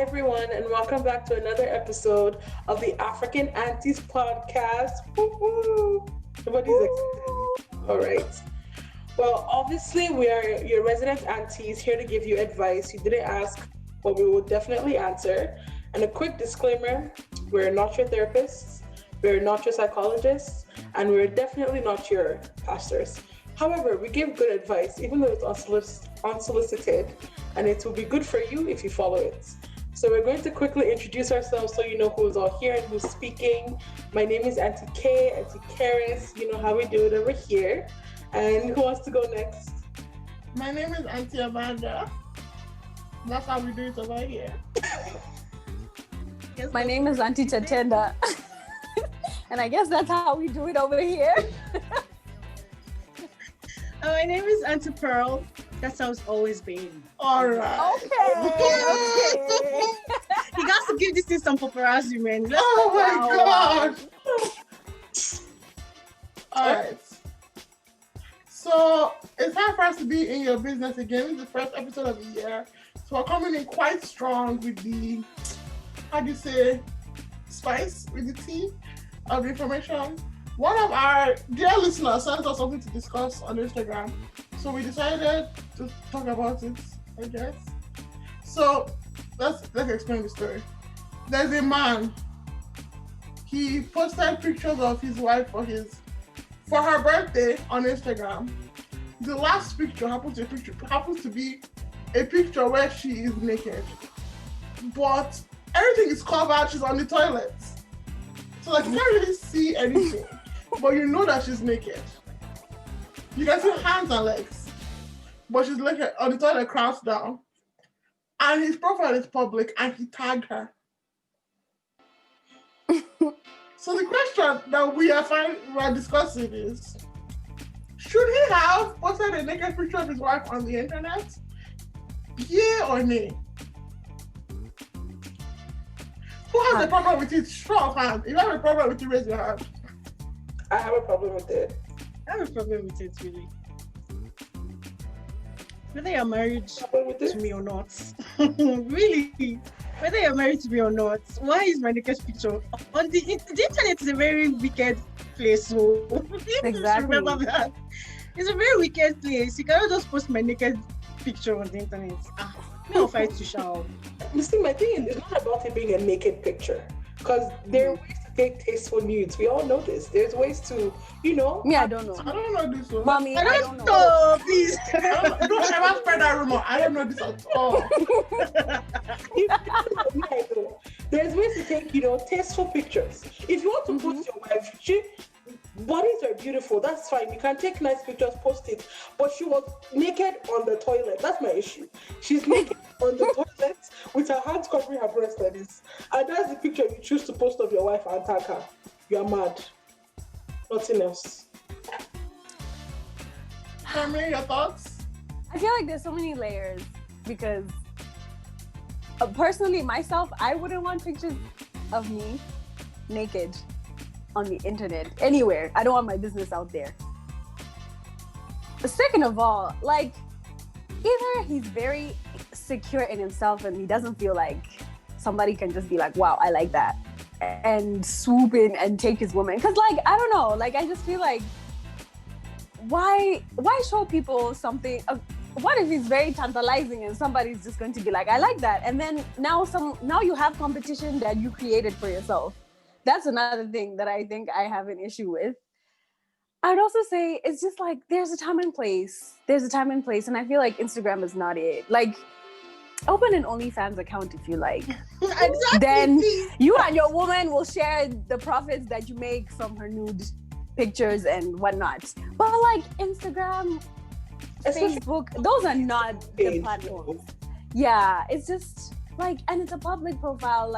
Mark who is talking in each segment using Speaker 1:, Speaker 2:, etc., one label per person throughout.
Speaker 1: everyone, and welcome back to another episode of the African Aunties podcast. Woo-hoo. Everybody's excited. All right. Well, obviously, we are your resident aunties here to give you advice. You didn't ask, but we will definitely answer. And a quick disclaimer, we're not your therapists, we're not your psychologists, and we're definitely not your pastors. However, we give good advice, even though it's unsolicited, and it will be good for you if you follow it. So we're going to quickly introduce ourselves so you know who's all here and who's speaking. My name is Auntie Kay, Auntie Karis. You know how we do it over here. And who wants to go next?
Speaker 2: My name is Auntie Amanda. That's how we do it over here.
Speaker 3: My name is Auntie Chatenda. And I guess that's how we do it over here.
Speaker 4: My name is Auntie Pearl. That's how it's always been.
Speaker 2: All right.
Speaker 3: Okay.
Speaker 4: You got to give this thing some paparazzi, man.
Speaker 2: Oh my God. All right. So it's time for us to be in your business again. This is the first episode of the year. So we're coming in quite strong with the, spice, with the tea of information. One of our dear listeners sent us something to discuss on Instagram. So we decided to talk about it, I guess. So let's explain the story. There's a man. He posted pictures of his wife for her birthday on Instagram. The last picture happens to be a picture where she is naked. But everything is covered, she's on the toilet. So you can't really see anything. But you know that she's naked. You can see hands and legs. But she's naked on the toilet, crouched down. And his profile is public and he tagged her. So the question that we are discussing is, should he have posted a naked picture of his wife on the internet? Yeah or nay? Who has a problem with it? Show of hands. If you have a problem with it, raise your hand.
Speaker 1: I have a problem with it.
Speaker 4: I have a problem with it, really. Whether you're married to me or not. Really. Whether you're married to me or not. Why is my naked picture? On the internet is a very wicked place. So
Speaker 3: Exactly.
Speaker 4: remember that. It's a very wicked place. You cannot just post my naked picture on the internet. No fight to shout.
Speaker 1: See, my thing is, it's not about it being a naked picture. Because there are ways to take tasteful nudes. We all know this. There's ways to,
Speaker 3: Me, I don't know.
Speaker 2: I don't know this one.
Speaker 3: Mommy, I don't know.
Speaker 4: know. Please.
Speaker 2: Don't ever spread that rumor. I don't know this at all.
Speaker 1: There's ways to take, tasteful pictures. If you want to post your wife, bodies are beautiful. That's fine. You can take nice pictures, post it. But she was naked on the toilet. That's my issue. She's naked on the toilet with her hands covering her breast like this. And that's the picture you choose to post of your wife and tag her. You are mad. Nothing else.
Speaker 2: Carmen, your thoughts?
Speaker 3: I feel like there's so many layers because personally, myself, I wouldn't want pictures of me naked on the internet anywhere. I don't want my business out there. Second of all, either he's very secure in himself and he doesn't feel like somebody can just be like, wow, I like that, and swoop in and take his woman. Because I don't know, I just feel like why show people something? What if it's very tantalizing and somebody's just going to be like, I like that, and then now you have competition that you created for yourself. That's another thing that I think I have an issue with. I'd also say it's just there's a time and place. And I feel like Instagram is not it. Open an OnlyFans account if you like.
Speaker 4: Exactly.
Speaker 3: Then you and your woman will share the profits that you make from her nude pictures and whatnot. But Instagram, Facebook, those are not the platforms. Yeah, it's just and it's a public profile.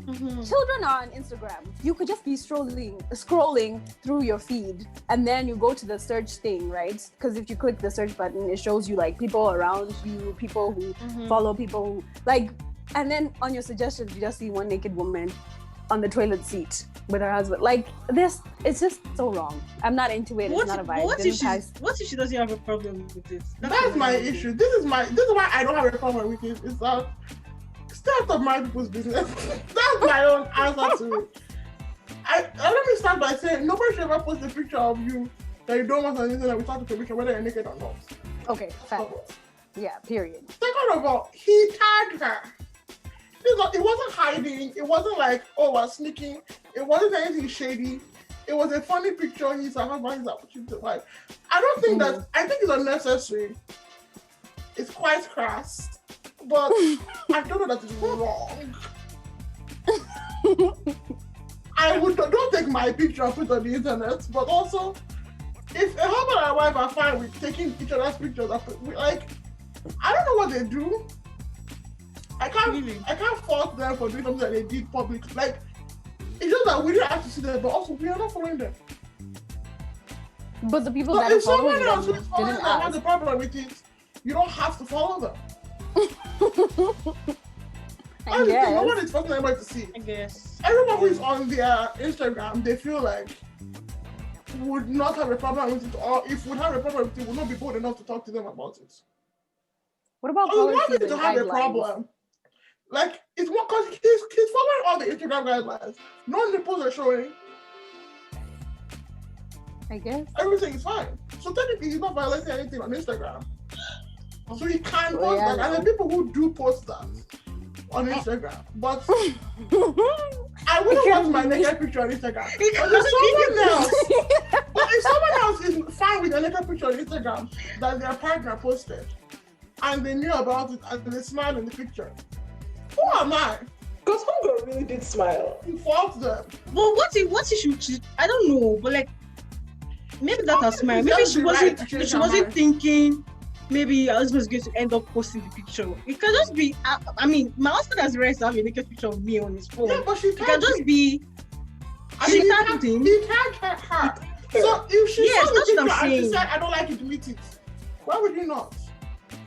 Speaker 3: Children are on Instagram. You could just be scrolling through your feed, and then you go to the search thing, right? Because if you click the search button, it shows you people around you, people who follow people who and then on your suggestions, you just see one naked woman on the toilet seat with her husband. It's just so wrong. I'm not into it. It's not a vibe.
Speaker 4: What if she doesn't have a problem with it?
Speaker 2: That's my issue. This is why I don't have a problem with it. It's that stay out of my people's business. That's my own answer to it. Let me start by saying nobody should ever post a picture of you that you don't want on the internet without a permission, whether you're naked or not.
Speaker 3: Okay, fact. Yeah, period.
Speaker 2: Second of all, he tagged her. It wasn't hiding. It wasn't like, oh, we're sneaking. It wasn't anything shady. It was a funny picture. He's a husband. He's opportunity to wife. I don't think that. I think it's unnecessary. It's quite crass, but I don't know that it's wrong. Don't take my picture and put it on the internet. But also, if a husband and wife are fine with taking each other's pictures, like, I don't know what they do. I can't fault them for doing something that they did public. Like, it's just that we didn't have to see them, but also we are not following them.
Speaker 3: But the people that are following them
Speaker 2: didn't have a problem with it. You don't have to follow them.
Speaker 3: I guess.
Speaker 2: No one is forcing anybody to see.
Speaker 4: I guess.
Speaker 2: Everyone who is on their Instagram, they feel like would not have a problem with it, or if would have a problem with it, would not be bold enough to talk to them about it.
Speaker 3: What about
Speaker 2: policies
Speaker 3: and
Speaker 2: to have
Speaker 3: guidelines?
Speaker 2: a problem? Like, it's what, because he's following all the Instagram guidelines. No nipples are showing.
Speaker 3: I guess.
Speaker 2: Everything is fine. So technically, he's not violating anything on Instagram. So he can post that. And there are people who do post that on Instagram. But I wouldn't want my naked picture on Instagram. But if someone else is fine with a naked picture on Instagram that their partner posted, and they knew about it and they smiled in the picture, who am I?
Speaker 1: Because homegirl really did smile.
Speaker 2: Who fault them?
Speaker 4: Well, what if she I don't know, but like, maybe that was smile. Maybe she wasn't thinking maybe her husband is going to end up posting the picture. It can just be, I mean, my husband has realized to have a naked picture of me on his phone.
Speaker 2: Yeah, but
Speaker 4: it can just be,
Speaker 2: she tagged him. He tagged her. So if she saw the picture and she said, I don't like it, delete it, why would you not?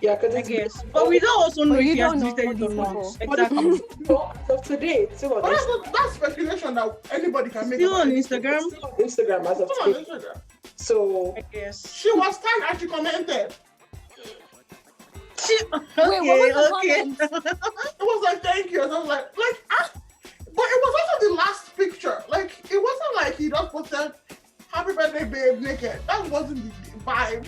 Speaker 1: Yeah, because
Speaker 4: I guess. But we don't also know if he has deleted it or not.
Speaker 1: Exactly. As of today, it's still on Instagram.
Speaker 2: That's speculation that anybody can make.
Speaker 4: Still on Instagram?
Speaker 1: It's still on Instagram as of today. So
Speaker 4: I guess.
Speaker 2: She was tagged and she commented.
Speaker 3: Wait, what was the comment?
Speaker 2: It was like, thank you. And I was like, but it was also the last picture. Like, it wasn't like he just posted, happy birthday, babe, naked. That wasn't the vibe.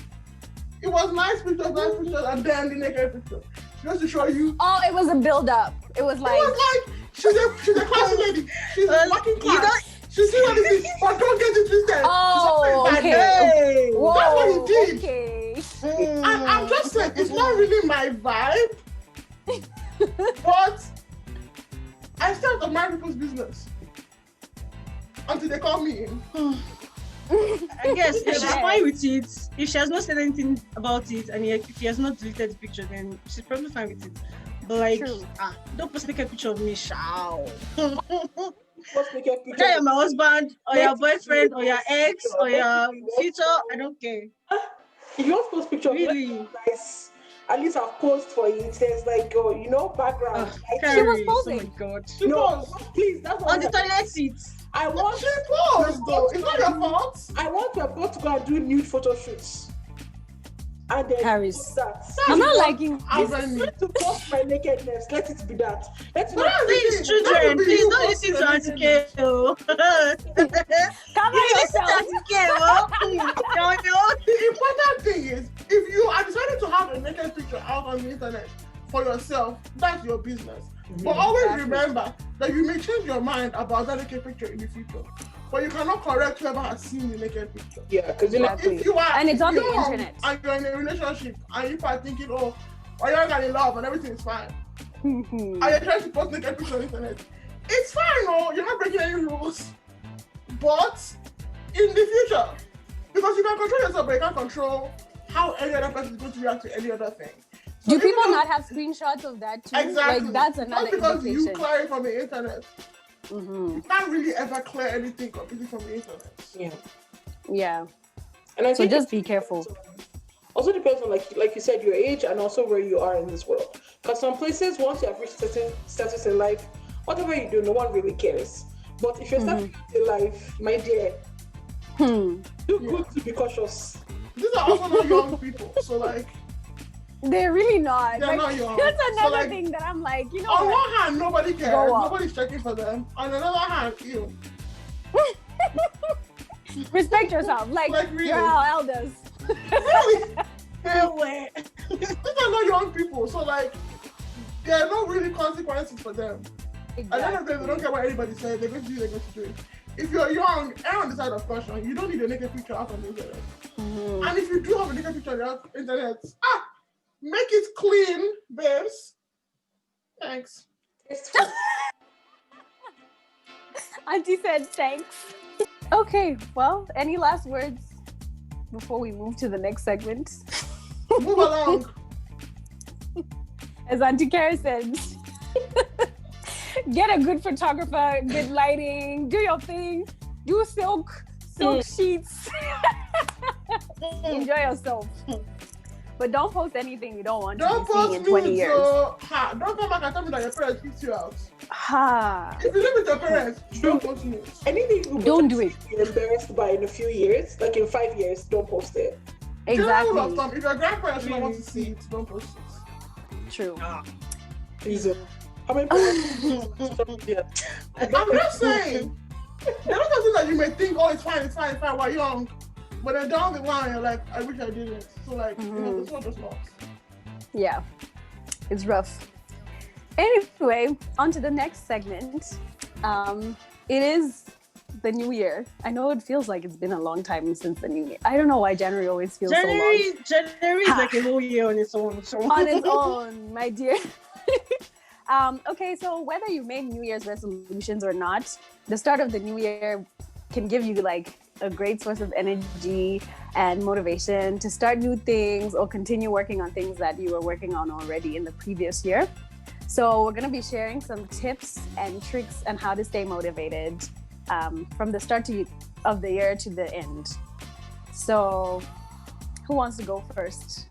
Speaker 2: It was nice pictures, and then the naked picture. Just to show you.
Speaker 3: Oh, it was a build-up. It was like
Speaker 2: she's a classy lady. She's a working class. She's doing everything, but don't get it twisted.
Speaker 3: oh, okay.
Speaker 2: Hey,
Speaker 3: Whoa,
Speaker 2: that's what he did.
Speaker 3: Okay.
Speaker 2: And I'm just saying, it's not really my vibe, but I still have to mind people's business until they call me in.
Speaker 4: I guess if she's fine with it, if she has not said anything about it, and if he has not deleted the picture, then she's probably fine with it. But like, don't post a picture of me, shall. Whether you're my husband, or your boyfriend, or your ex, or your future, I don't care.
Speaker 1: If you want to post picture,
Speaker 4: really
Speaker 1: nice. At least I've posed for it. There's like, background.
Speaker 3: She was posing.
Speaker 4: Oh my god.
Speaker 1: No, please, that's
Speaker 4: on the toilet seat.
Speaker 1: I want
Speaker 2: she posed though. It's not your fault.
Speaker 1: I want your both to go and do nude photo shoots. And then
Speaker 3: Harris.
Speaker 1: That.
Speaker 3: I'm not liking
Speaker 1: I'm going to post my nakedness. Let it be that.
Speaker 4: Please, children, please don't listen to Auntie K.
Speaker 3: Cover yourself.
Speaker 2: The important thing is, if you are deciding to have a naked picture out on the internet for yourself, that's your business. But always remember that you may change your mind about that naked picture in the future. But you cannot correct whoever has seen the naked picture.
Speaker 1: Yeah, because
Speaker 2: if you are,
Speaker 3: and it's on the internet,
Speaker 2: and you're in a relationship, and you are thinking, oh, you're not in love, and everything is fine, and you're trying to post naked pictures on the internet, it's fine, oh, you're not breaking any rules. But in the future, because you can control yourself, but you can't control how any other person is going to react to any other thing. So
Speaker 3: do people not have screenshots of that too?
Speaker 2: Exactly.
Speaker 3: Like that's another
Speaker 2: because
Speaker 3: indication.
Speaker 2: you clear it from the internet. You can't really ever clear anything completely from the internet.
Speaker 3: Yeah.
Speaker 1: And I think
Speaker 3: just be careful.
Speaker 1: Also depends on like you said, your age and also where you are in this world. Because some places, once you have reached certain status in life, whatever you do, no one really cares. But if you're starting in life, my dear, do good to be cautious.
Speaker 2: These are also not young people, so like
Speaker 3: They're really not.
Speaker 2: They're not young.
Speaker 3: That's
Speaker 2: So,
Speaker 3: another
Speaker 2: like,
Speaker 3: thing that I'm like, you know
Speaker 2: on
Speaker 3: what?
Speaker 2: one hand, nobody cares.
Speaker 3: Go up.
Speaker 2: Nobody's checking for them. On another hand, you.
Speaker 3: Respect yourself. Like
Speaker 2: really.
Speaker 3: you're our elders.
Speaker 2: Really?
Speaker 4: No way.
Speaker 2: These are not young people. So, like, there are no really consequences for them. At the end of the day, they don't care what anybody says. They're going to do, they're going to do it. If you're young, err on the side of caution. You don't need a naked picture out on the internet.
Speaker 3: Mm-hmm.
Speaker 2: And if you do have a naked picture on the internet, make it clean, babes. Thanks.
Speaker 3: Auntie said thanks. Okay, well, any last words before we move to the next segment?
Speaker 2: Move along.
Speaker 3: As Auntie Kara said, get a good photographer, good lighting, do your thing, do silk sheets. Enjoy yourself. But don't post anything you don't want
Speaker 2: Don't
Speaker 3: to be seeing in
Speaker 2: post
Speaker 3: 20
Speaker 2: nudes,
Speaker 3: years.
Speaker 2: so don't come back and tell me that your parents kicked you out.
Speaker 3: Ha.
Speaker 2: If you live with your parents, don't post nudes.
Speaker 1: Anything you
Speaker 3: Don't do it.
Speaker 1: be embarrassed by in a few years, like in 5 years, don't post it.
Speaker 2: General rule of
Speaker 3: Exactly.
Speaker 2: thumb, if your grandparents don't want to see it, don't post it.
Speaker 3: True.
Speaker 1: Please. How many people? Yeah.
Speaker 2: I'm just saying. There are something that you may think, oh, it's fine, while young. But then down the line, you're like, I wish I didn't. So, like, this one just not.
Speaker 3: Yeah, it's rough. Anyway, on to the next segment. It is the new year. I know it feels like it's been a long time since the new year. I don't know why January always feels so long.
Speaker 4: January is like a whole year on its own. So.
Speaker 3: On its own, my dear. Okay, so whether you make New Year's resolutions or not, the start of the new year can give you like a great source of energy and motivation to start new things or continue working on things that you were working on already in the previous year. So we're going to be sharing some tips and tricks on how to stay motivated from the start of the year to the end. So who wants to go first?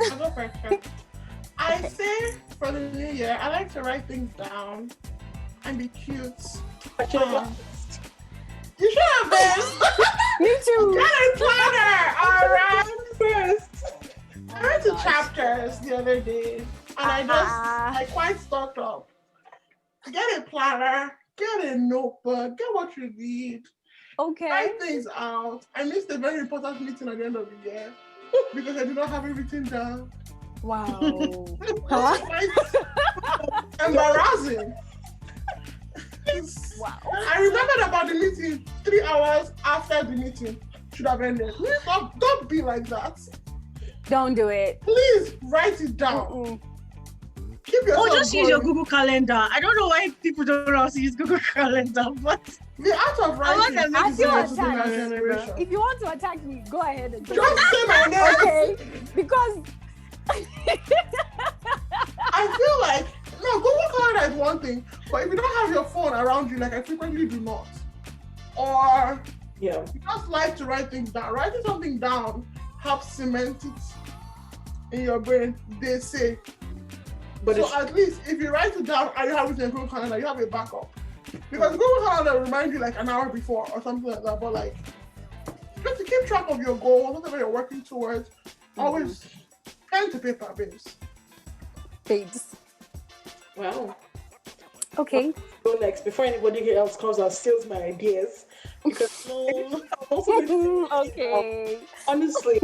Speaker 2: I'll go first. I say for the new year, I like to write things down and be cute.
Speaker 1: I should have
Speaker 2: You should have been.
Speaker 3: Me too.
Speaker 2: Get a planner, all right?
Speaker 1: first.
Speaker 2: I went to Chapters the other day, and I quite stocked up. Get a planner, get a notebook, get what you need.
Speaker 3: Okay.
Speaker 2: Write things out. I missed a very important meeting at the end of the year because I did not have everything down.
Speaker 3: Wow.
Speaker 2: Huh? Embarrassing.
Speaker 3: Wow.
Speaker 2: I remembered about the meeting 3 hours after the meeting should have ended. Please don't be like that.
Speaker 3: Don't do it.
Speaker 2: Please write it down.
Speaker 3: Mm-mm.
Speaker 2: Keep yourself
Speaker 4: Just use your
Speaker 2: going.
Speaker 4: Google Calendar. I don't know why people don't know how to use Google Calendar, but
Speaker 2: The art of writing
Speaker 4: that
Speaker 3: I
Speaker 2: is
Speaker 3: feel
Speaker 2: in our
Speaker 3: attacked.
Speaker 2: generation.
Speaker 3: If you want to attack me, go ahead and do
Speaker 2: Just
Speaker 3: it.
Speaker 2: say my name.
Speaker 3: Okay, because
Speaker 2: I feel like, no, Google Calendar is one thing, but if you don't have your phone around you, like I frequently do not, or
Speaker 1: Yeah.
Speaker 2: you just like to write things down, writing something down helps cement it in your brain, they say.
Speaker 1: But
Speaker 2: So at least if you write it down and you have it in Google Calendar, you have a backup. Because Google Calendar will remind you like an hour before or something like that, but like, just to keep track of your goals, whatever you're working towards, always pen to paper, babes.
Speaker 3: babes.
Speaker 1: wow.
Speaker 3: Okay.
Speaker 1: Go next before anybody else comes and steals my ideas. Because I'm also been
Speaker 3: Okay.
Speaker 1: honestly,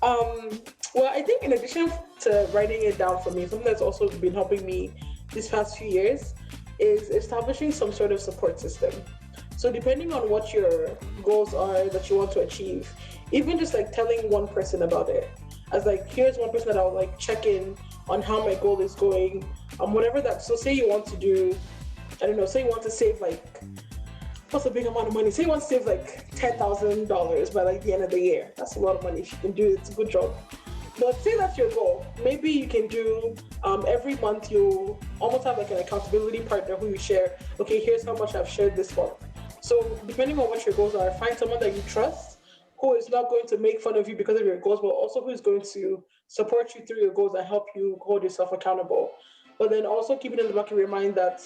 Speaker 1: well, I think in addition to writing it down for me, something that's also been helping me these past few years is establishing some sort of support system. So depending on what your goals are that you want to achieve, even just like telling one person about it, as like, here's one person that I'll like check in on how my goal is going, whatever that. So say you want to do, I don't know, say you want to save like, what's a big amount of money? Say you want to save like $10,000 by like the end of the year. That's a lot of money. If you can do it, it's a good job. But say that's your goal. Maybe you can do every month you almost have like an accountability partner who you share. Okay, here's how much I've shared this month. So depending on what your goals are, find someone that you trust who is not going to make fun of you because of your goals, but also who is going to support you through your goals and help you hold yourself accountable. But then also keep it in the back of your mind that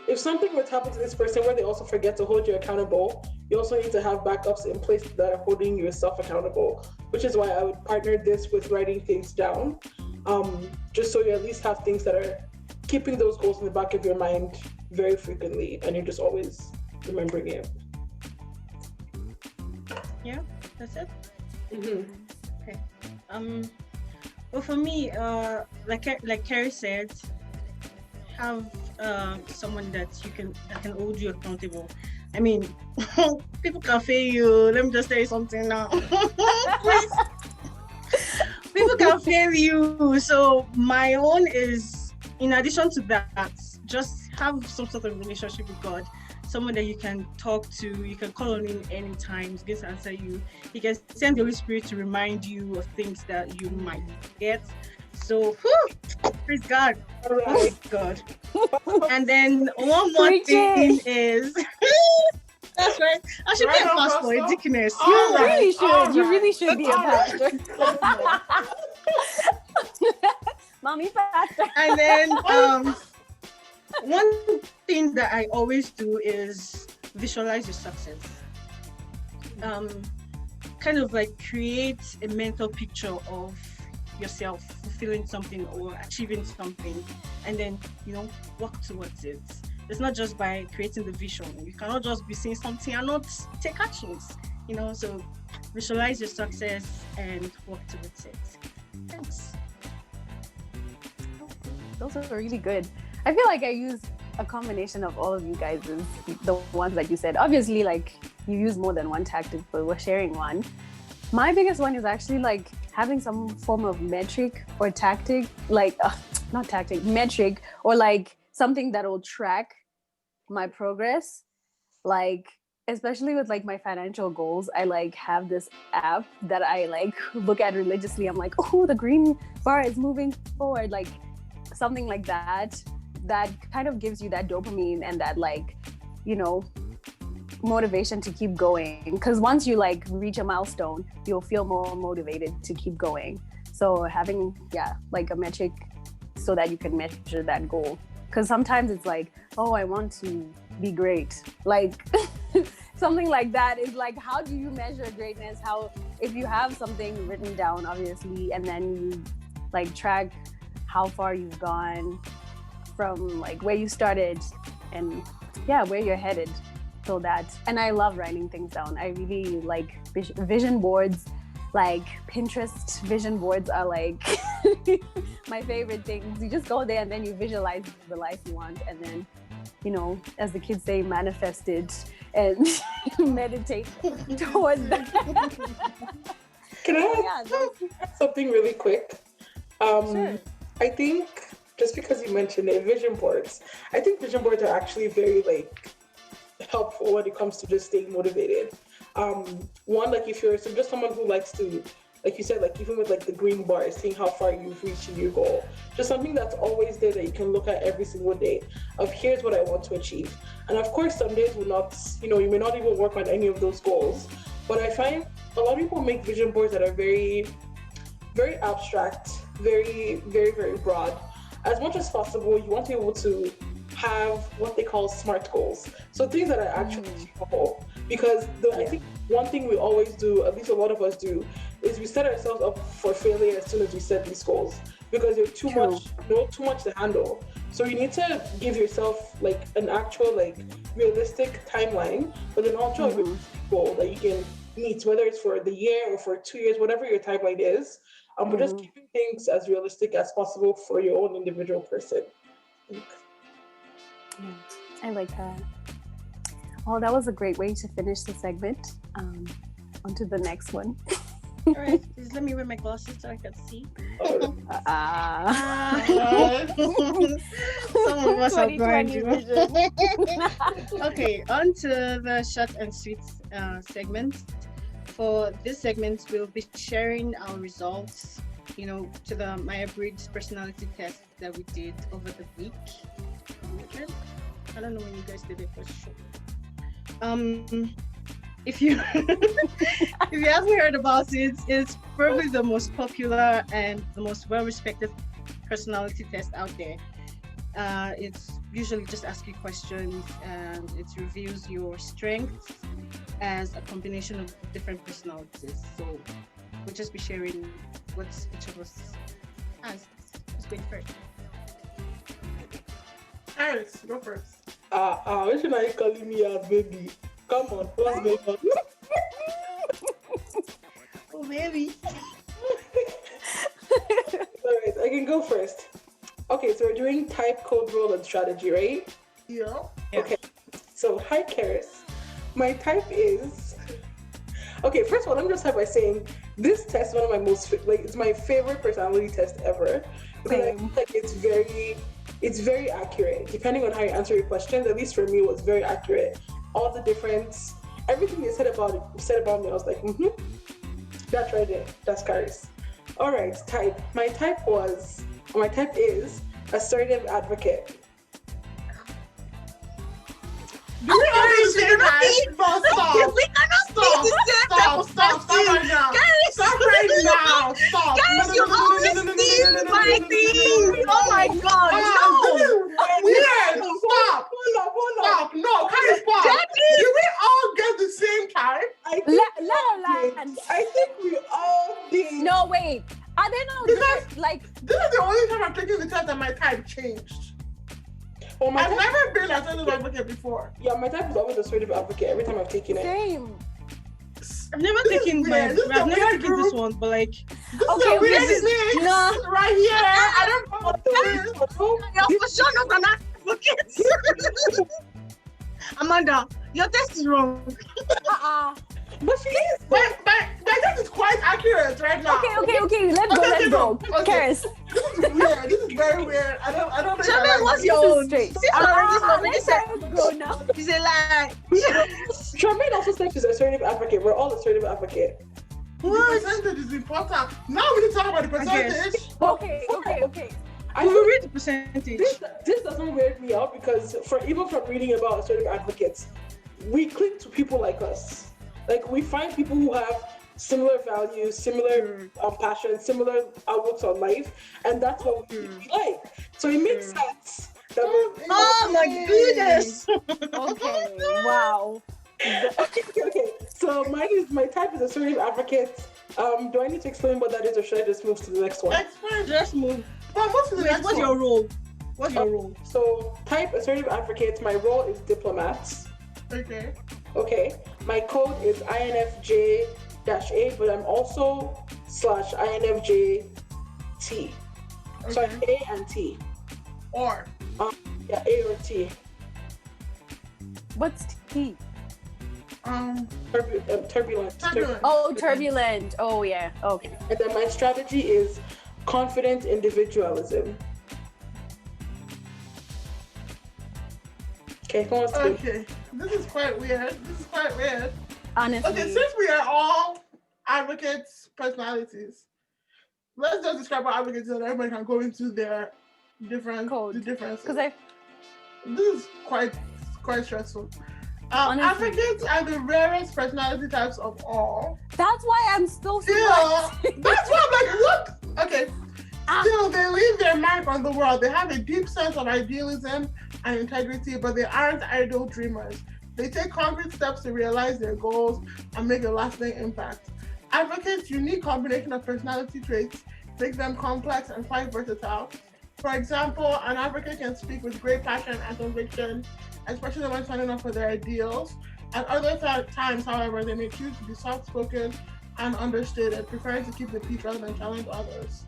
Speaker 1: if something were to happen to this person where they also forget to hold you accountable, you also need to have backups in place that are holding yourself accountable, which is why I would partner this with writing things down, just so you at least have things that are keeping those goals in the back of your mind very frequently, and you're just always remembering it.
Speaker 4: Yeah, that's it.
Speaker 1: Mm-hmm.
Speaker 4: Okay. Well, for me, like Carrie said, have someone that can hold you accountable. I mean, people can fail you. Let me just tell you something now. People can fail you. So my own is, in addition to that, just have some sort of relationship with God. Someone that you can talk to, you can call on him anytime, he's going to answer you. He can send the Holy Spirit to remind you of things that you might forget. So, praise God. Oh God. And then one more thing is, that's right. I should be a pastor, a deaconess.
Speaker 3: You really should be a pastor. Mommy pastor.
Speaker 4: And then one thing that I always do is visualize your success. Kind of like create a mental picture of yourself fulfilling something or achieving something, and then work towards it. It's not just by creating the vision. You cannot just be saying something and not take actions. So visualize your success and work towards it. Thanks.
Speaker 3: Those are really good. I feel like I use a combination of all of you guys, the ones that you said. Obviously, like, you use more than one tactic, but we're sharing one. My biggest one is actually like having some form of metric or tactic, like metric, or like something that will track my progress. Like, especially with like my financial goals, I like have this app that I like look at religiously. I'm like, oh, the green bar is moving forward, like something like that. That kind of gives you that dopamine and that, like, motivation to keep going. Because once you like reach a milestone, you'll feel more motivated to keep going. So having, like a metric so that you can measure that goal. Because sometimes it's like, oh, I want to be great. Like something like that is like, how do you measure greatness? How, if you have something written down, obviously, and then you like track how far you've gone from like where you started and where you're headed. So that, and I love writing things down. I really like vision boards. Like Pinterest vision boards are like my favorite things. You just go there and then you visualize the life you want, and then as the kids say, manifest it and meditate towards that.
Speaker 1: Can I add something really quick?
Speaker 3: Sure.
Speaker 1: I think just because you mentioned it, vision boards, I think vision boards are actually very like helpful when it comes to just staying motivated. One, like if you're just someone who likes to, like you said, like even with like the green bar, seeing how far you've reached in your goal, just something that's always there that you can look at every single day of here's what I want to achieve. And of course, some days will not, you may not even work on any of those goals. But I find a lot of people make vision boards that are very, very abstract, very, very, very broad. As much as possible, you want to be able to have what they call SMART goals. So things that are actually achievable. Because I think one thing we always do, at least a lot of us do, is we set ourselves up for failure as soon as we set these goals. Because they're too much to handle. So you need to give yourself like an actual like realistic timeline, but then also a realistic goal that you can meet, whether it's for the year or for 2 years, whatever your timeline is. But just keeping things as realistic as possible for your own individual person.
Speaker 3: I like that. Well, that was a great way to finish the segment. On to the next one.
Speaker 4: All right, please let me wear my glasses so I can see. Some of us are blind. Okay, on to the short and sweet segment. For this segment, we'll be sharing our results, to the Myers-Briggs personality test that we did over the week. I don't know when you guys did it for sure. If you if you haven't heard about it, it's probably the most popular and the most well-respected personality test out there. It's usually just asking questions, and it reveals your strengths as a combination of different personalities. So we'll just be sharing what each of us has. Who's going first?
Speaker 2: Iris, go first.
Speaker 1: Why should I calling me a baby? Come on, what's going on?
Speaker 4: Oh, baby.
Speaker 1: Alright, I can go first. Okay, so we're doing type, code, role, and strategy, right?
Speaker 2: Yeah.
Speaker 1: Okay. So, hi, Karis. My type is. Okay, first of all, let me just start by saying this test is one of my most it's my favorite personality test ever because I feel like it's very accurate. Depending on how you answer your questions, at least for me, it was very accurate. All the different everything you said about me, I was like, that's right there. That's Karis. All right, type. My type is assertive advocate.
Speaker 2: Do we always say that? Stop right now.
Speaker 4: Guys,
Speaker 2: Stop right now. Stop.
Speaker 4: Guys, you always steal my thing. Oh my God.
Speaker 2: This is weird. Stop. Stop. No, Karis, stop. Do we all get the same type?
Speaker 1: I think we all did.
Speaker 3: No, wait. Are there no different, like?
Speaker 2: This is the only time I'm taking the test that my type changed.
Speaker 1: Well,
Speaker 2: I've never been assertive advocate before.
Speaker 1: Yeah, my type is always assertive advocate every time I've taken it.
Speaker 3: Same.
Speaker 4: I've never
Speaker 2: This is
Speaker 4: taken
Speaker 2: weird. This is
Speaker 4: I've
Speaker 2: a
Speaker 4: never
Speaker 2: weird
Speaker 4: taken this
Speaker 2: group.
Speaker 4: one, but like,
Speaker 2: This
Speaker 3: Okay,
Speaker 2: is a weird
Speaker 3: this is-
Speaker 2: mix
Speaker 3: no.
Speaker 2: right here. I don't know what this is.
Speaker 4: you're for sure not an advocate. Amanda, your test is wrong.
Speaker 1: But she is.
Speaker 2: My test is quite accurate right now.
Speaker 3: Okay. Let's go.
Speaker 2: Okay.
Speaker 3: Karis.
Speaker 2: This is weird. This is very weird. I don't think
Speaker 4: Charmaine,
Speaker 2: I like
Speaker 4: what's
Speaker 2: this.
Speaker 4: your own?
Speaker 3: Straight.
Speaker 4: See, already
Speaker 3: Let's go now.
Speaker 4: He's a lie.
Speaker 1: Charmaine also said she's assertive advocate. We're all assertive advocate.
Speaker 2: The percentage is important. Now we need to talk about the percentage.
Speaker 3: Okay.
Speaker 1: I
Speaker 4: We'll
Speaker 1: think
Speaker 4: read the percentage.
Speaker 1: this doesn't weird me out because even from reading about assertive advocates, we cling to people like us. Like we find people who have similar values, similar passions, similar outlooks on life, and that's what we like. So it makes sense. That
Speaker 4: Oh my goodness.
Speaker 3: Okay. Wow.
Speaker 1: okay. So my type is assertive advocate. Do I need to explain what that is, or should I just move to the next one?
Speaker 2: Explain.
Speaker 4: Just move.
Speaker 2: But what's the
Speaker 4: Wait,
Speaker 2: next
Speaker 4: what's
Speaker 2: one?
Speaker 4: your role? What's your role?
Speaker 1: So type assertive advocate. My role is diplomat.
Speaker 2: Okay.
Speaker 1: Okay. My code is INFJ-A, but I'm also /INFJ-T. So I'm A and T.
Speaker 2: Or.
Speaker 1: Yeah, A or T.
Speaker 3: What's T?
Speaker 1: Turbulent.
Speaker 3: Oh, turbulent. Oh yeah. Okay.
Speaker 1: And then my strategy is confident individualism. Okay, who wants to do?
Speaker 2: Okay. This is quite weird.
Speaker 3: Honestly.
Speaker 2: Okay, since we are all advocates' personalities, let's just describe our advocates so that everybody can go into their different
Speaker 3: Code.
Speaker 2: differences.
Speaker 3: Because
Speaker 2: This is quite stressful.
Speaker 3: Honestly.
Speaker 2: Advocates are the rarest personality types of all.
Speaker 3: that's why I'm still
Speaker 2: Yeah,
Speaker 3: surprised.
Speaker 2: that's why I'm like, what? Okay.
Speaker 3: Ah.
Speaker 2: Still, they leave their mark on the world. They have a deep sense of idealism and integrity, but they aren't idle dreamers. They take concrete steps to realize their goals and make a lasting impact. Advocates' unique combination of personality traits makes them complex and quite versatile. For example, an advocate can speak with great passion and conviction, especially when standing up for their ideals. At other times, however, they may choose to be soft-spoken and understated, preferring to keep the peace rather than challenge others.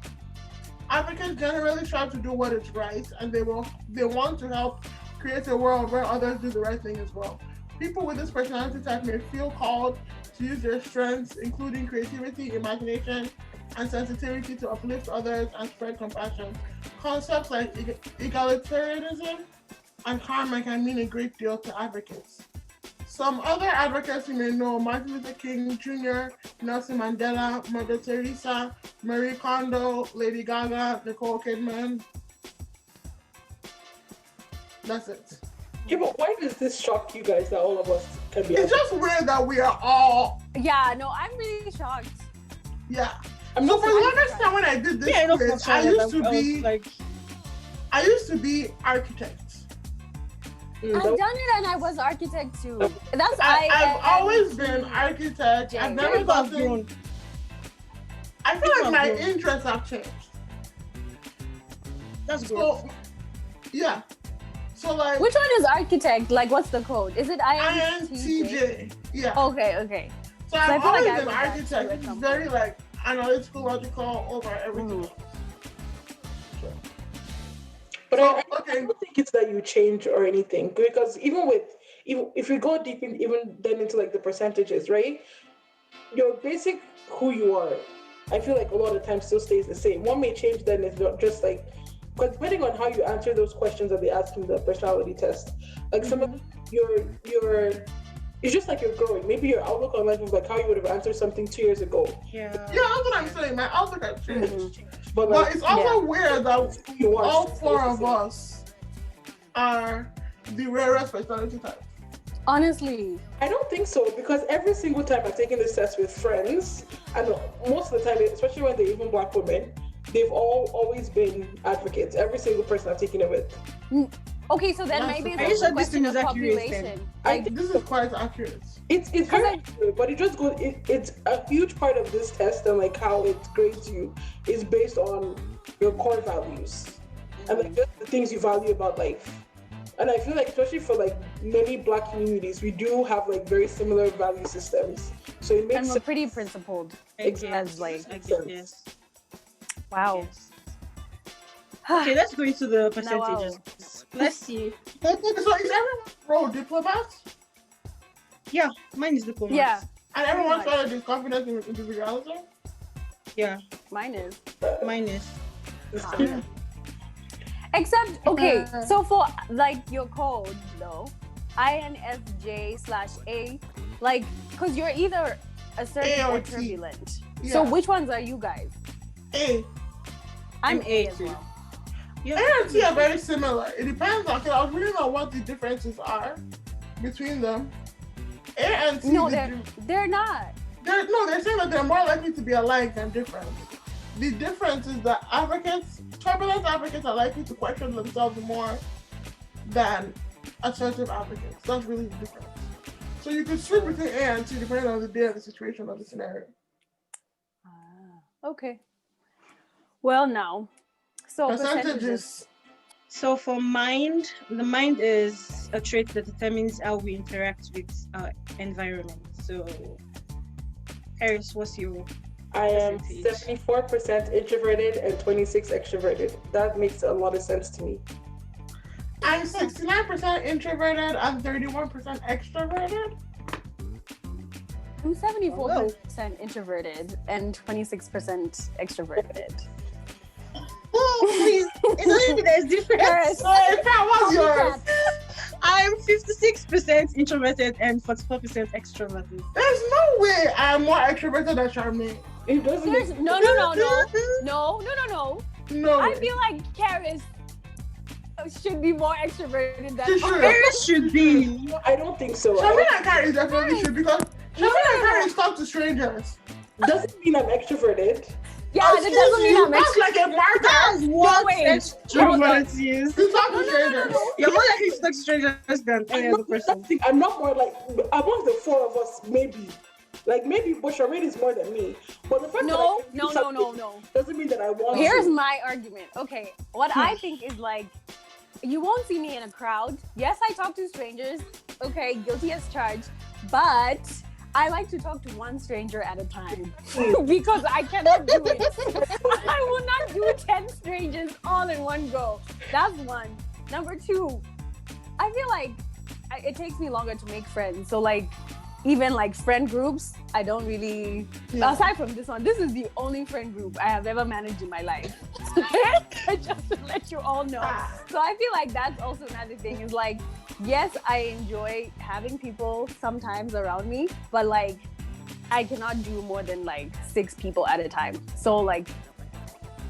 Speaker 2: Advocates generally strive to do what is right, and they want to help create a world where others do the right thing as well. People with this personality type may feel called to use their strengths, including creativity, imagination, and sensitivity to uplift others and spread compassion. Concepts like egalitarianism and karma can mean a great deal to advocates. Some other advocates you may know: Martin Luther King Jr., Nelson Mandela, Mother Teresa, Marie Kondo, Lady Gaga, Nicole Kidman. That's it.
Speaker 1: Yeah, but why does this shock you guys that all of us can be?
Speaker 2: It's just weird that we are all,
Speaker 3: Yeah, no, I'm really shocked.
Speaker 2: yeah.
Speaker 1: I'm
Speaker 2: So
Speaker 1: not
Speaker 2: for the longest time when I did this
Speaker 4: Yeah, I know
Speaker 2: quiz,
Speaker 4: for
Speaker 2: I
Speaker 4: sure.
Speaker 2: used to
Speaker 4: I was
Speaker 2: be
Speaker 4: like,
Speaker 2: I used to be architect.
Speaker 3: I've done it, and I was architect too. That's
Speaker 2: I've always been architect. I've never gotten. I feel like my interests have changed.
Speaker 4: That's good.
Speaker 2: So, yeah. So like.
Speaker 3: Which one is architect? Like, what's the code? Is it
Speaker 2: INTJ? Yeah.
Speaker 3: Okay.
Speaker 2: So I've always been architect. It's very like analytical, logical over everything.
Speaker 1: But I don't think it's that you change or anything, because even if you go deep in, even then into like the percentages, right? Your basic who you are, I feel like a lot of times still stays the same. One may change, then it's not just like, because depending on how you answer those questions that they ask in the personality test, like some of it's just like you're growing. Maybe your outlook on life is like how you would have answered something 2 years ago.
Speaker 2: Yeah, that's what I'm saying. My outlook has changed. But it's also weird that all four of us are the rarest personality types.
Speaker 3: Honestly,
Speaker 1: I don't think so, because every single time I've taken this test with friends, and most of the time, especially when they're even Black women, they've always been advocates. Every single person I've taken it with.
Speaker 3: Okay, so then maybe it's a question of population.
Speaker 2: This is quite accurate.
Speaker 1: It's very accurate, but it just goes. It's a huge part of this test, and like how it grades you is based on your core values and like just the things you value about life. And I feel like, especially for like many Black communities, we do have like very similar value systems. So it makes
Speaker 3: and we're pretty principled. As like,
Speaker 4: yes.
Speaker 3: Wow.
Speaker 4: Yes. Okay, let's go into the percentages. Let's see.
Speaker 2: So is everyone pro diplomat?
Speaker 4: Yeah, mine is diplomat.
Speaker 3: Yeah.
Speaker 2: And everyone started this confidence in individuality?
Speaker 4: Yeah.
Speaker 3: Mine is. Except, okay, so for like your code though, INFJ/A, like, because you're either assertive or turbulent. Yeah. So which ones are you guys?
Speaker 2: A.
Speaker 3: I'm A as well.
Speaker 2: A and T are very similar. It depends on, I was reading on what the differences are between them. A and T.
Speaker 3: No, they're not.
Speaker 2: They're saying that they're more likely to be alike than different. The difference is that turbulent advocates are likely to question themselves more than assertive advocates. That's really the difference. So you can switch between A and T depending on the day and the situation or the scenario.
Speaker 3: Okay. Well, now, so percentages.
Speaker 4: So for mind, the mind is a trait that determines how we interact with our environment. So, Harris, what's your
Speaker 1: I am 74% introverted and 26% extroverted. That makes a lot of sense to me.
Speaker 2: I'm 69% introverted and 31% extroverted.
Speaker 3: I'm 74% introverted and 26% extroverted.
Speaker 4: Oh, please. It's not even there's difference.
Speaker 2: What's yours?
Speaker 4: I'm 56% introverted and 44% extroverted.
Speaker 2: There's no way I'm more extroverted than Charmaine.
Speaker 1: It doesn't.
Speaker 3: No.
Speaker 2: No.
Speaker 3: I feel like Karis should be more extroverted than
Speaker 4: Karis should be.
Speaker 1: I don't think so.
Speaker 2: Charmaine and Karis definitely should, because Charmaine and Karis talk to strangers.
Speaker 1: Doesn't mean I'm extroverted.
Speaker 3: Yeah, that doesn't mean I'm
Speaker 2: extroverted. Like a marker.
Speaker 4: That's what extroverted is.
Speaker 2: You talk to strangers.
Speaker 4: You're more likely to talk to strangers than any other person.
Speaker 1: I'm not more like, among the four of us, maybe. Like maybe Charmaine is more than me. But the fact
Speaker 3: no.
Speaker 1: doesn't mean that I want
Speaker 3: Here's
Speaker 1: to.
Speaker 3: my argument. Okay, what I think is like, you won't see me in a crowd. Yes, I talk to strangers. Okay, guilty as charged. But I like to talk to one stranger at a time because I cannot do it. I will not do 10 strangers all in one go. That's one. Number two, I feel like it takes me longer to make friends. So like, even like friend groups, I don't really, aside from this one, this is the only friend group I have ever managed in my life. Just to let you all know. So I feel like that's also another thing is like, yes, I enjoy having people sometimes around me, but like, I cannot do more than like 6 people at a time. So like,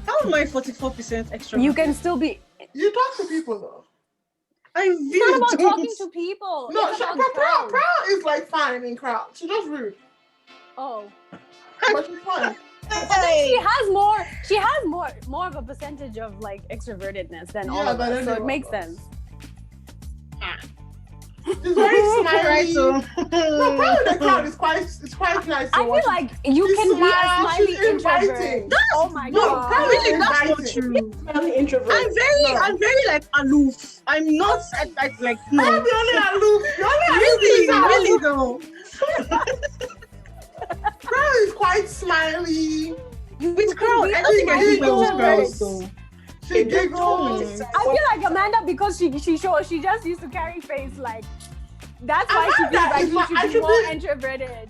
Speaker 4: how am I 44% extra?
Speaker 3: You can still be.
Speaker 2: You talk to people though.
Speaker 4: I really
Speaker 3: it's not about
Speaker 4: don't.
Speaker 3: talking to people.
Speaker 2: No, Pearl is like fine in crowd. She's just rude.
Speaker 3: Oh.
Speaker 2: But she's fine.
Speaker 3: She has more of a percentage of like extrovertedness than all of us, so it makes sense.
Speaker 2: She's very smiley.
Speaker 4: Right, so.
Speaker 2: No, probably the crowd is quite nice.
Speaker 3: I feel like you can be a smiley
Speaker 2: she's inviting.
Speaker 3: introvert. Oh my
Speaker 4: No,
Speaker 3: god!
Speaker 4: really, that's not
Speaker 2: Inviting.
Speaker 4: true.
Speaker 1: Smiling introvert.
Speaker 4: I'm very like aloof. I'm not like no.
Speaker 2: I'm the only aloof. The only
Speaker 4: Really though.
Speaker 2: crowd is quite smiley.
Speaker 4: With crowd, I don't think I do well with crowds though.
Speaker 2: She giggles.
Speaker 3: I feel like Amanda, because she just used to carry face like that's why she feels like she should be more introverted.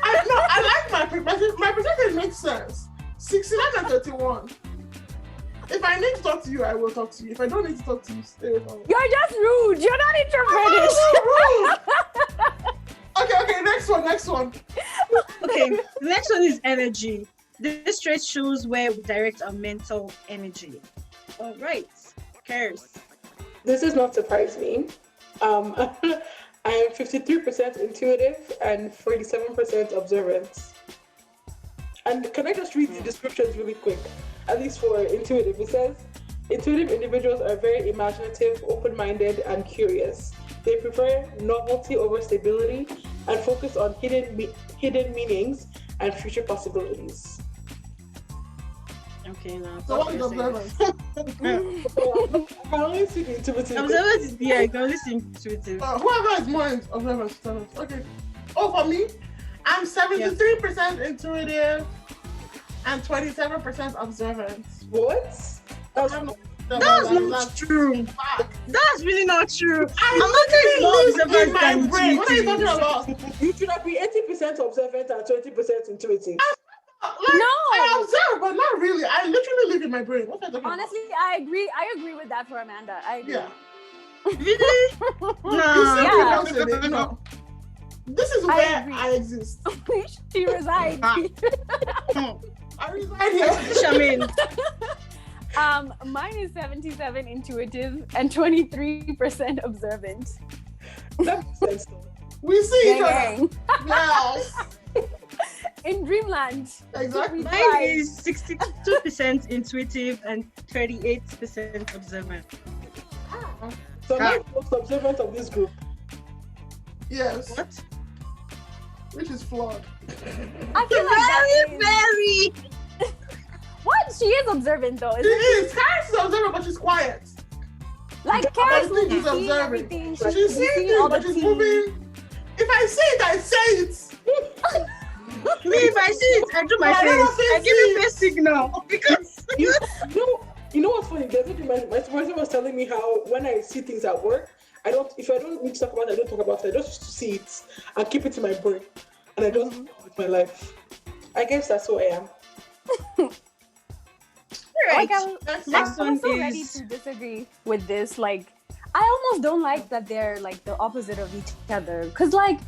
Speaker 2: I like my percentage makes sense. 69 and 31. If I need to talk to you, I will talk to you. If I don't need to talk to you, stay with me.
Speaker 3: You're just rude. You're not introverted.
Speaker 2: Okay, next one.
Speaker 4: Okay, the next one is energy. This trait shows where we direct our mental energy. All right, cares.
Speaker 1: This does not surprise me. I am 53% intuitive and 47% observant. And can I just read the descriptions really quick? At least for intuitive, it says, intuitive individuals are very imaginative, open-minded, and curious. They prefer novelty over stability and focus on hidden meanings and future possibilities.
Speaker 4: Okay, now.
Speaker 2: So what is observant?
Speaker 1: I can only see the intuitive.
Speaker 4: Observant is you can listen intuitive.
Speaker 2: Whoever is more observant, okay. Oh, for me, I'm 73% intuitive and 27% observant.
Speaker 1: What?
Speaker 4: That's not true. That's really not true. I'm not more observant than
Speaker 2: brain. What are you talking about?
Speaker 1: You should have been 80% observant and 20% intuitive.
Speaker 3: No,
Speaker 2: I observe, but not really. I literally live in my brain. What are you talking
Speaker 3: honestly, I agree with that for Amanda. I agree.
Speaker 2: Yeah.
Speaker 4: Really?
Speaker 2: No. This is where I exist.
Speaker 3: She resides.
Speaker 2: I reside here.
Speaker 4: Shamin.
Speaker 3: Mine is 77 intuitive and 23% observant.
Speaker 1: That makes sense though.
Speaker 2: We see each
Speaker 3: Gang,
Speaker 2: other. Yes.
Speaker 3: in dreamland.
Speaker 2: Exactly.
Speaker 4: Mine is 62% intuitive and 38% observant.
Speaker 1: So I'm the most observant of this group.
Speaker 2: Yes.
Speaker 4: What?
Speaker 2: Which is flawed.
Speaker 3: I feel like
Speaker 4: Very.
Speaker 3: what? She is observant though.
Speaker 2: She is. Karis is observant, but she's quiet.
Speaker 3: Like
Speaker 2: I
Speaker 3: Karis will
Speaker 2: think she's
Speaker 3: see
Speaker 2: observing.
Speaker 3: everything.
Speaker 2: She's seeing
Speaker 3: all
Speaker 2: it, but
Speaker 3: the
Speaker 2: she's
Speaker 3: tea.
Speaker 2: moving. If I say it, I say it.
Speaker 4: Me, if I see it, I do my face. I give you face signal because
Speaker 1: You know what's funny? The other day, my supervisor was telling me how when I see things at work, if I don't need to talk about it, I don't talk about it. I just see it and keep it in my brain, and I don't go with my life. I guess that's who I am.
Speaker 3: Like,
Speaker 4: right.
Speaker 3: I'm
Speaker 4: one
Speaker 3: so ready
Speaker 4: is-
Speaker 3: to disagree with this. Like, I almost don't like that they're like the opposite of each other. Cause like,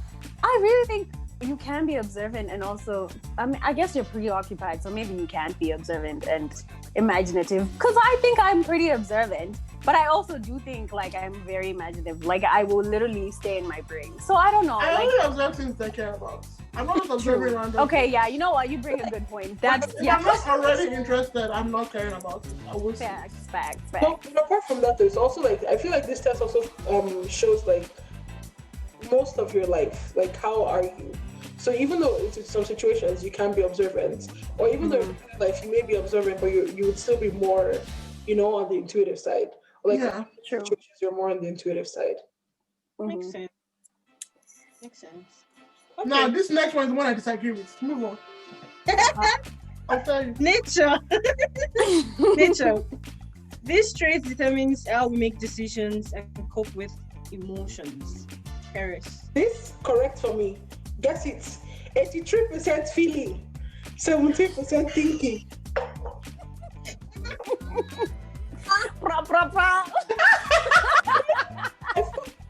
Speaker 3: I really think you can be observant and also, I mean, I guess you're preoccupied, so maybe you can't be observant and imaginative. Cause I think I'm pretty observant, but I also do think like I'm very imaginative. Like I will literally stay in my brain. So I don't know.
Speaker 2: I
Speaker 3: like,
Speaker 2: only observe things I care about. I'm not observing random.
Speaker 3: okay, yeah, you know what? You bring a good point. That's
Speaker 2: If I'm not already interested, I'm not caring about it. I will see.
Speaker 3: facts.
Speaker 1: But apart from that, there's also like I feel like this test also shows like most of your life. Like how are you? So even though in some situations you can be observant, or even though in real life you may be observant, but you would still be more, on the intuitive side. Like
Speaker 2: Yeah,
Speaker 1: in situations you're more on the intuitive side.
Speaker 4: Makes sense. Makes sense. Okay.
Speaker 2: Now, this next one is the one I disagree with. Move on. I'll tell you.
Speaker 4: Nature. Nature. This trait determines how we make decisions and cope with emotions. Paris.
Speaker 1: This correct for me. Get it. 83% feeling, 17% thinking.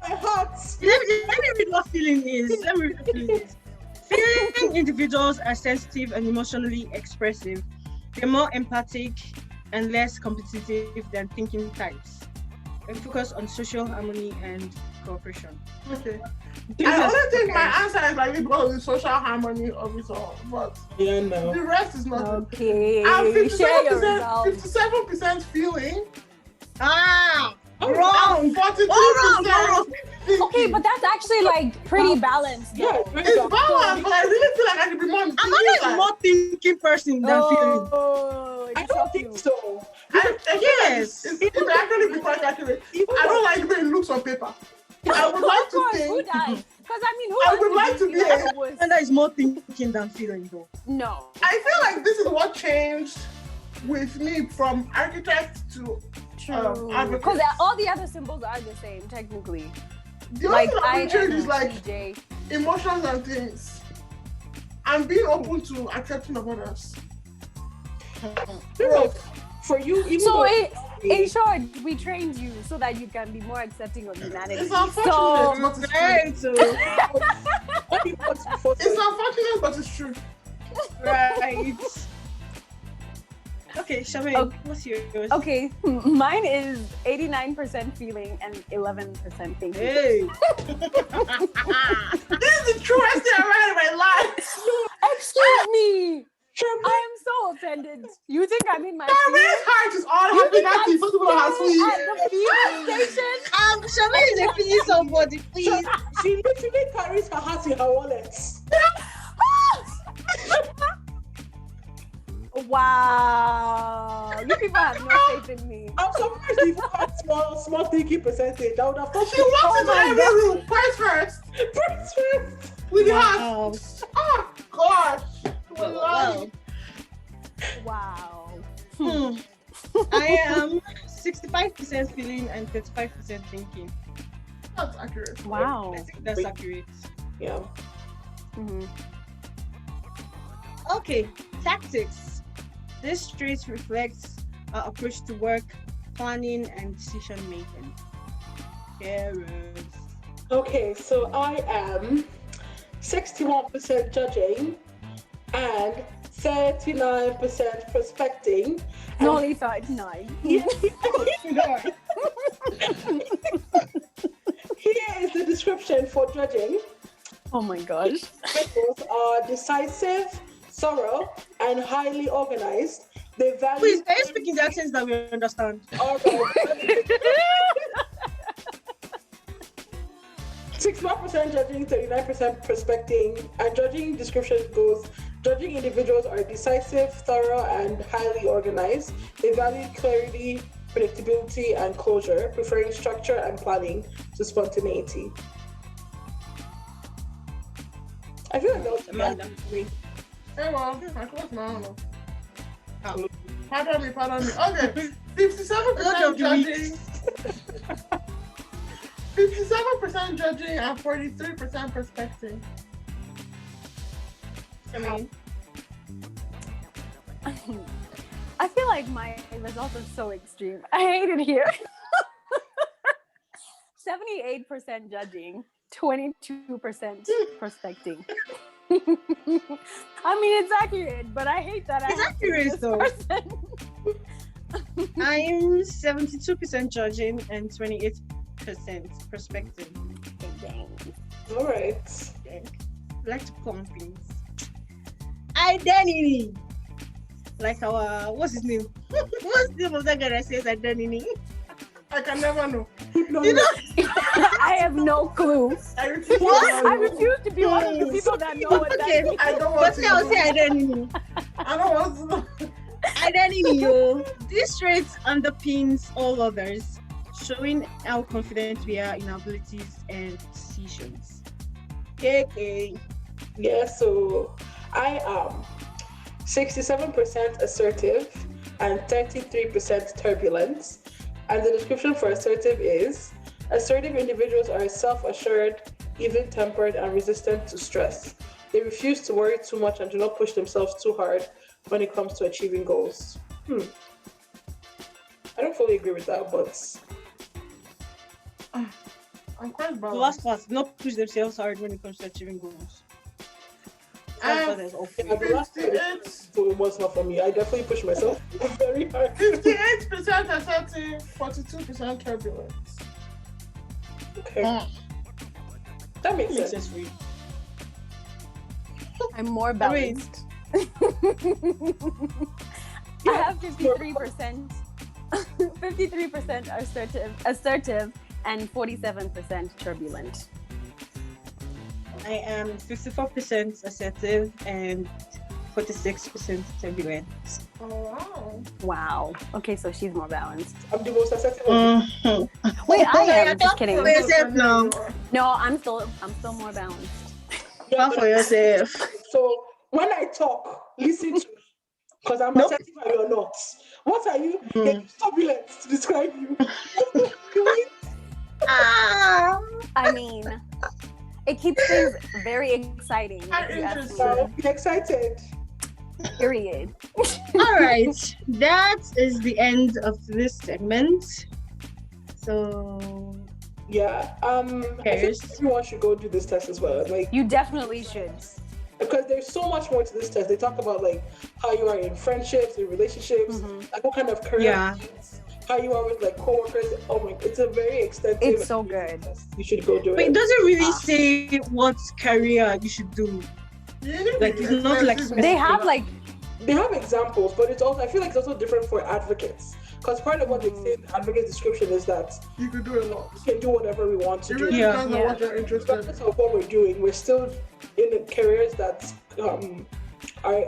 Speaker 1: My heart.
Speaker 4: Let me read what feeling is. Feeling individuals are sensitive and emotionally expressive. They're more empathic and less competitive than thinking types. and focus on social harmony and cooperation.
Speaker 2: Okay.
Speaker 4: This
Speaker 2: I
Speaker 4: is
Speaker 2: only think my
Speaker 4: okay.
Speaker 2: answer is likely because of the social harmony of it all, but
Speaker 1: Yeah, no.
Speaker 2: the rest is not.
Speaker 3: Okay.
Speaker 2: I'm
Speaker 3: Share your
Speaker 2: 57%,
Speaker 3: results.
Speaker 2: 57% feeling.
Speaker 4: Ah,
Speaker 1: Oh,
Speaker 4: wrong.
Speaker 2: 42% thinking.
Speaker 3: Okay, but that's actually like pretty balanced.
Speaker 1: Yeah,
Speaker 3: though.
Speaker 1: it's very
Speaker 2: It's
Speaker 1: bad.
Speaker 2: balanced, but I really feel like I could be more.
Speaker 4: I'm always a more thinking person than feeling.
Speaker 3: Oh,
Speaker 1: I
Speaker 3: it's
Speaker 1: don't
Speaker 3: shock
Speaker 1: think
Speaker 3: you.
Speaker 1: so.
Speaker 2: I feel like
Speaker 4: Yes.
Speaker 2: it's actually be quite accurate.
Speaker 1: Even
Speaker 2: I don't like the way it looks on paper. I would like
Speaker 3: Of
Speaker 2: to
Speaker 3: course, who
Speaker 2: think.
Speaker 3: does? Because I mean, who
Speaker 2: I
Speaker 3: wants
Speaker 2: would like to be
Speaker 3: like
Speaker 2: a-
Speaker 3: a wuss?
Speaker 4: Amanda is more thinking than feeling, though.
Speaker 3: No.
Speaker 2: I feel like this is what changed with me from architect to advocate.
Speaker 3: Because all the other symbols are the same, technically.
Speaker 2: The only
Speaker 3: Like
Speaker 2: thing that will change is like
Speaker 3: INTJ.
Speaker 2: emotions and things, and being open to accepting of others.
Speaker 1: Like, for you, even
Speaker 3: So,
Speaker 1: though
Speaker 3: in short, we trained you so that you can be more accepting of humanity.
Speaker 2: It's unfortunate,
Speaker 3: So,
Speaker 2: but it's true.
Speaker 4: Right, so
Speaker 1: what you want before
Speaker 2: It's unfortunate, but it's true.
Speaker 4: right. Okay, Charmaine,
Speaker 3: Okay.
Speaker 4: what's yours?
Speaker 3: okay, mine is 89% feeling and 11% thinking.
Speaker 4: Hey.
Speaker 2: This is the truest thing I've read in my life.
Speaker 3: Excuse me!
Speaker 1: Charmaine,
Speaker 3: I am so offended. You think I'm in my
Speaker 2: Charmaine's
Speaker 3: feelings?
Speaker 2: heart is all
Speaker 3: You
Speaker 2: happy,
Speaker 3: think
Speaker 2: happy.
Speaker 3: I'm
Speaker 2: First of all, her
Speaker 3: still
Speaker 2: sleeve.
Speaker 3: at the feeling station?
Speaker 4: Charmaine is a feeling somebody, please.
Speaker 1: she literally carries her heart in her wallet.
Speaker 3: Wow. You people have no faith in me.
Speaker 1: I'm surprised if you had small thinking percentage. I would have thought
Speaker 2: She walks into
Speaker 3: my
Speaker 2: every room, price first, with the heart.
Speaker 4: Wow.
Speaker 2: Oh, gosh.
Speaker 4: Wow.
Speaker 3: Wow.
Speaker 4: Hmm. I am 65% feeling and 35% thinking.
Speaker 2: That's accurate.
Speaker 3: Wow.
Speaker 4: I think that's accurate.
Speaker 1: Yeah.
Speaker 3: Mhm.
Speaker 4: Okay, tactics. This trait reflects our approach to work, planning, and decision making. Yes.
Speaker 1: Okay, so I am 61% judging and 39% prospecting.
Speaker 3: No, only 39.
Speaker 1: Here is the description for judging.
Speaker 3: Oh my gosh.
Speaker 1: Individuals are decisive, thorough, and highly organized. They value.
Speaker 4: Please, can you speak in the accents that we understand?
Speaker 1: All right. 61% judging, 39% prospecting, and judging description goes: judging individuals are decisive, thorough, and highly organized. They value clarity, predictability, and closure, preferring structure and planning to spontaneity. I feel like that was
Speaker 4: Amanda.
Speaker 1: me.
Speaker 2: Hey, well, I close my own.
Speaker 4: Oh.
Speaker 2: Pardon me. Okay,
Speaker 4: Lot
Speaker 2: 57%
Speaker 4: of
Speaker 2: judging. 57% judging and 43% prospecting.
Speaker 4: I mean,
Speaker 3: I feel like my results are so extreme. I hate it here. 78% judging, 22% prospecting. I mean, it's accurate, but I hate that.
Speaker 4: It's
Speaker 3: I have to be
Speaker 4: accurate,
Speaker 3: this
Speaker 4: though.
Speaker 3: person.
Speaker 4: I'm 72% judging and 28% prospecting.
Speaker 1: All right.
Speaker 4: I like to plump things. Identity. Like our, what's his name? What's the name of that guy that says identity?
Speaker 2: I can never know.
Speaker 1: No,
Speaker 4: You know,
Speaker 3: I have no clue.
Speaker 2: I refuse to
Speaker 4: What?
Speaker 2: know.
Speaker 3: I refuse to be one of the people that know what that
Speaker 4: Okay.
Speaker 3: means.
Speaker 2: I don't want
Speaker 4: but
Speaker 2: to
Speaker 4: I'll
Speaker 2: know.
Speaker 4: say identity.
Speaker 2: I don't want to know.
Speaker 4: Identity, yo. This trait underpins all others, showing how confident we are in our abilities and decisions. Okay.
Speaker 1: Yeah, so I am 67% assertive and 33% turbulent. And the description for assertive is: assertive individuals are self-assured, even-tempered, and resistant to stress. They refuse to worry too much and do not push themselves too hard when it comes to achieving goals. I don't fully agree with that, but
Speaker 2: I'm quite
Speaker 4: The
Speaker 2: balanced.
Speaker 4: last part, not push themselves hard when it comes to achieving goals. That's awful.
Speaker 1: Yeah, the last
Speaker 2: 58,
Speaker 1: so it was not for me. I definitely pushed myself very hard.
Speaker 2: 58% assertive, 42% turbulent.
Speaker 1: Okay, that makes sense.
Speaker 4: for you.
Speaker 3: I'm more
Speaker 4: I mean-
Speaker 3: balanced. I have 53%. 53% assertive, and 47% turbulent.
Speaker 4: I am 54% assertive and 46% turbulent.
Speaker 2: Oh, wow.
Speaker 3: Wow. Okay, so she's more balanced.
Speaker 1: I'm the most assertive of you.
Speaker 3: Wait, I am. Just kidding.
Speaker 4: For yourself now.
Speaker 3: No, I'm still more balanced.
Speaker 1: Yeah,
Speaker 4: For yourself.
Speaker 1: So when I talk, listen to me. Because I'm
Speaker 4: Nope.
Speaker 1: assertive and you're not. What are you?
Speaker 4: Hmm.
Speaker 1: You're turbulent to describe you.
Speaker 3: I mean, it keeps things very exciting.
Speaker 2: I'm
Speaker 3: If you ask me.
Speaker 2: interested.
Speaker 1: So be excited.
Speaker 3: Period.
Speaker 4: All right, that is the end of this segment. So,
Speaker 1: Yeah. I think
Speaker 4: Cares.
Speaker 1: everyone should go do this test as well. Like,
Speaker 3: You definitely should.
Speaker 1: because there's so much more to this test. They talk about like how you are in friendships, in relationships, like what kind of career,
Speaker 4: Yeah.
Speaker 1: how you are with like coworkers. Oh my, it's a very extensive.
Speaker 3: It's so good.
Speaker 1: test. You should go do
Speaker 4: but it
Speaker 1: it.
Speaker 4: doesn't really say what career you should do. Like, it's not like
Speaker 3: They have like
Speaker 1: They have examples, but it's also I feel like it's also different for advocates. Because part of what they say in the advocate description is that
Speaker 2: You could do a lot.
Speaker 1: we can do whatever we want to
Speaker 2: It
Speaker 1: do.
Speaker 2: really
Speaker 4: Yeah.
Speaker 2: depends on what you're interested
Speaker 1: Regardless of what we're doing, we're still in the careers that are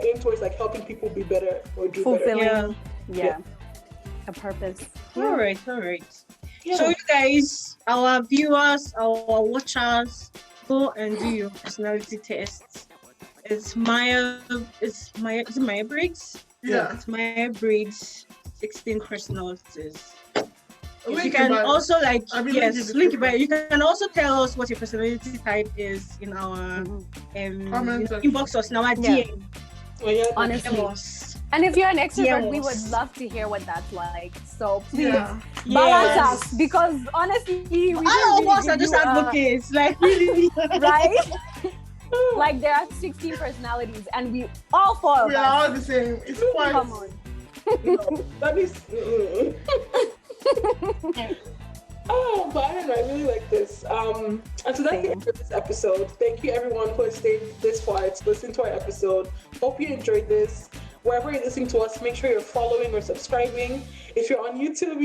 Speaker 1: aimed towards like helping people be better or do
Speaker 3: fulfilling.
Speaker 1: better.
Speaker 3: Yeah. A purpose.
Speaker 4: All right.
Speaker 1: Yeah.
Speaker 4: So, you guys, our viewers, our watchers, go and do your personality tests. It's Maya Briggs?
Speaker 2: Yeah.
Speaker 4: It's Maya Briggs 16 personalities. You
Speaker 2: Link
Speaker 4: can
Speaker 2: in bio.
Speaker 4: also like
Speaker 2: I mean, link in
Speaker 4: yes,
Speaker 2: the
Speaker 4: link in bio.
Speaker 2: description.
Speaker 4: You can also tell us what your personality type is in our
Speaker 2: Comment section.
Speaker 4: inbox us in our
Speaker 3: Yeah.
Speaker 4: DM.
Speaker 1: Oh, yeah.
Speaker 3: Honestly.
Speaker 4: DM us.
Speaker 3: And if you're an extrovert, we
Speaker 4: Yes.
Speaker 3: would love to hear what that's like. So please
Speaker 2: Yeah.
Speaker 3: balance
Speaker 4: Yes.
Speaker 3: us, because honestly, we
Speaker 4: All
Speaker 3: don't
Speaker 4: of us
Speaker 3: really
Speaker 4: are just
Speaker 3: give you,
Speaker 4: advocates, like really.
Speaker 3: right? Like there are 16 personalities, and we all four of
Speaker 2: We are all the same. It's quite.
Speaker 3: Come on.
Speaker 1: No, that is. Oh, but I don't know. I really like this. And so that's the end of this episode. Thank you, everyone who has stayed this far to listen to our episode. Hope you enjoyed this. Wherever you're listening to us, make sure you're following or subscribing. If you're on YouTube,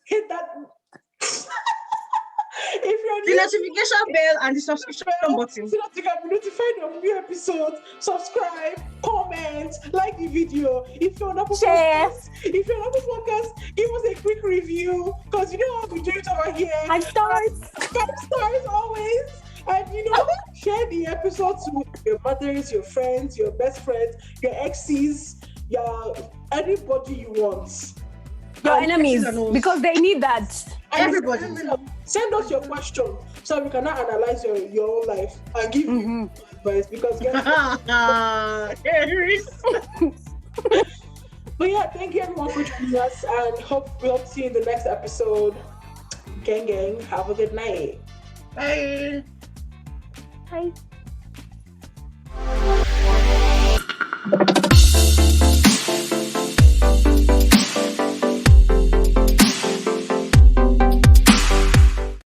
Speaker 1: hit that. If you're on
Speaker 4: The notification bell and the subscription button.
Speaker 1: so that you can be notified of new episodes, subscribe, comment, like the video. If you're on Apple
Speaker 3: Share.
Speaker 1: Podcast, give us a quick review, because you know how we do it over here.
Speaker 3: 5 stars.
Speaker 1: 5 stars always. And share the episodes with your mothers, your friends, your best friends, your exes, anybody you want.
Speaker 3: Your
Speaker 1: And
Speaker 3: enemies,
Speaker 4: X's and O's.
Speaker 3: because they need that.
Speaker 4: Everybody.
Speaker 1: Send us your question so we can now analyze your own life and give you advice, because But yeah, thank you everyone for joining us, and we hope to see you in the next episode. Gang, have a good night.
Speaker 2: Bye.
Speaker 3: Bye.